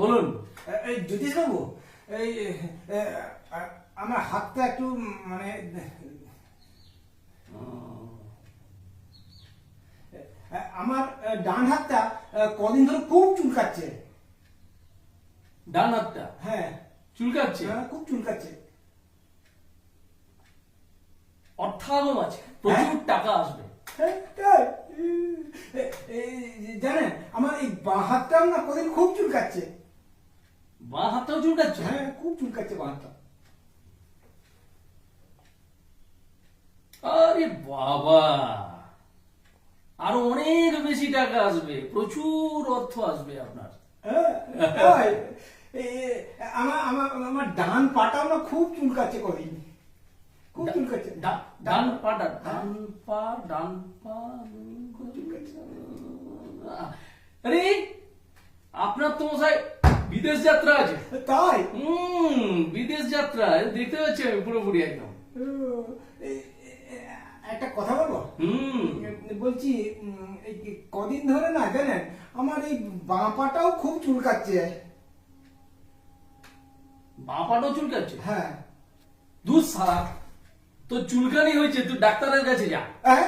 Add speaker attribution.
Speaker 1: বলুন।
Speaker 2: এই জ্যোতিষবাবু, এই আমার হাতটা একটু মানে আমার ডান হাতটা কদিন ধরে খুব চুলকাচ্ছে।
Speaker 1: ডান হাতটা
Speaker 2: হ্যাঁ,
Speaker 1: চুলকাচ্ছে?
Speaker 2: খুব চুলকাচ্ছে।
Speaker 1: অর্থাগম আছে, প্রচুর টাকা আসবে।
Speaker 2: হ্যাঁ, তাই? জানেন, আমার এই বাঁ হাতটাও না কদিন খুব চুলকাচ্ছে।
Speaker 1: বাঁ হাতটাও চুলকাচ্ছে?
Speaker 2: হ্যাঁ, খুব চুলকাচ্ছে বাঁ হাতটা।
Speaker 1: আরে বাবা, আরো অনেক বেশি টাকা আসবে, প্রচুর অর্থ আসবে আপনার।
Speaker 2: হ্যাঁ, তাই? আমার আমার আমার ডান পাটাও না খুব চুলকাচ্ছে কদিন, খুব চুলকাচ্ছে।
Speaker 1: ডান পাটা, ডান পা
Speaker 2: খুব চুলকাচ্ছে।
Speaker 1: আরে আপনার তো মশাই বিদেশ যাত্রা আছে।
Speaker 2: তাই?
Speaker 1: বিদেশ যাত্রা দেখতে পাচ্ছি আমি পুরোপুরি একদম।
Speaker 2: একটা কথা বলবো? বলছি, এই কদিন ধরে না জানেন আমার এই বাঁ পাটাও খুব চুলকাচ্ছে।
Speaker 1: বাঁ পাটাও চুলকাচ্ছে?
Speaker 2: হ্যাঁ।
Speaker 1: দূর সারা, তো চুলকানি হয়েছে, তুই ডাক্তারের কাছে যা।
Speaker 2: হ্যাঁ?